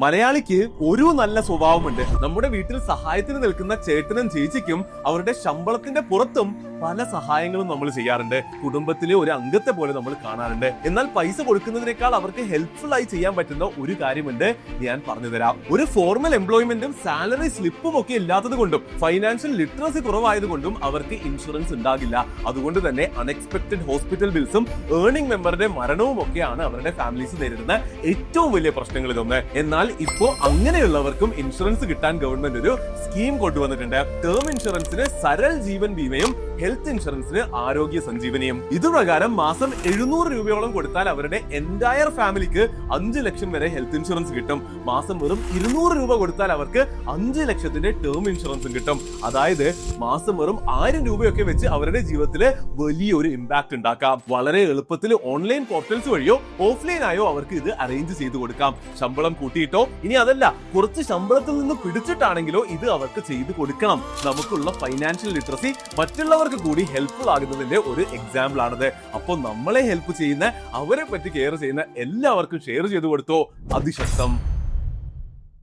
മലയാളിക്ക് ഒരു നല്ല സ്വഭാവമുണ്ട്. നമ്മുടെ വീട്ടിൽ സഹായത്തിന് നിൽക്കുന്ന ചേട്ടനും ചേച്ചിക്കും അവരുടെ ശമ്പളത്തിന്റെ പുറത്തും പല സഹായങ്ങളും നമ്മൾ ചെയ്യാറുണ്ട്. കുടുംബത്തിലെ ഒരു അംഗത്തെ പോലെ നമ്മൾ കാണാറുണ്ട്. എന്നാൽ പൈസ കൊടുക്കുന്നതിനേക്കാൾ അവർക്ക് ഹെൽപ്ഫുൾ ആയി ചെയ്യാൻ പറ്റുന്ന ഒരു കാര്യമുണ്ട്, ഞാൻ പറഞ്ഞു തരാം. ഒരു ഫോർമൽ എംപ്ലോയ്മെന്റും സാലറി സ്ലിപ്പും ഒക്കെ ഇല്ലാത്തത് കൊണ്ടും ഫൈനാൻഷ്യൽ ലിറ്ററസി കുറവായതുകൊണ്ടും അവർക്ക് ഇൻഷുറൻസ് ഉണ്ടാകില്ല. അതുകൊണ്ട് തന്നെ അൺഎക്സ്പെക്ടഡ് ഹോസ്പിറ്റൽ ബിൽസും ഏർണിംഗ് മെമ്പറുടെ മരണവും ഒക്കെയാണ് അവരുടെ ഫാമിലീസ് നേരിടുന്ന ഏറ്റവും വലിയ പ്രശ്നങ്ങളിലൊന്ന്. എന്നാൽ ഇപ്പോ അങ്ങനെയുള്ളവർക്കും ഇൻഷുറൻസ് കിട്ടാൻ ഗവൺമെന്റ് ഒരു സ്കീം കൊണ്ടുവന്നിട്ടുണ്ട്. ടേം ഇൻഷുറൻസിന് സരൽ ജീവൻ ബീമയും ഹെൽത്ത് ഇൻഷുറൻസിന് ആരോഗ്യ സഞ്ജീവനിയും. ഇതുപ്രകാരം മാസം 700 രൂപയോളം കൊടുത്താൽ അവരുടെ എൻറ്റയർ ഫാമിലിക്ക് 5 ലക്ഷം വരെ ഹെൽത്ത് ഇൻഷുറൻസ് കിട്ടും. മാസം വെറും 200 രൂപ കൊടുത്താൽ അവർക്ക് 5 ലക്ഷത്തിന്റെ ടേം ഇൻഷുറൻസും കിട്ടും. അതായത് മാസം വെറും 1000 രൂപയൊക്കെ വെച്ച് അവരുടെ ജീവിതത്തിൽ വലിയൊരു ഇമ്പാക്ട് ഉണ്ടാക്കാം. വളരെ എളുപ്പത്തിൽ ഓൺലൈൻ പോർട്ടൽസ് വഴിയോ ഓഫ്ലൈൻ ആയോ അവർക്ക് ഇത് അറേഞ്ച് ചെയ്ത് കൊടുക്കാം. ശമ്പളം കൂട്ടിയിട്ടോ ഇനി അതല്ല കുറച്ച് ശമ്പളത്തിൽ നിന്ന് പിടിച്ചിട്ടാണെങ്കിലോ ഇത് അവർക്ക് ചെയ്ത് കൊടുക്കണം. നമുക്കുള്ള ഫൈനാൻഷ്യൽ ലിറ്ററസി മറ്റുള്ളവർക്ക് കൂടി ഹെൽപ്ഫുൾ ആകുന്നതിന്റെ ഒരു എക്സാമ്പിൾ ആണത്. അപ്പോൾ നമ്മളെ ഹെൽപ്പ് ചെയ്യുന്ന, അവരെ പറ്റി കെയർ ചെയ്യുന്ന എല്ലാവർക്കും ഷെയർ ചെയ്ത് കൊടുത്തോ. അതിശക്തം.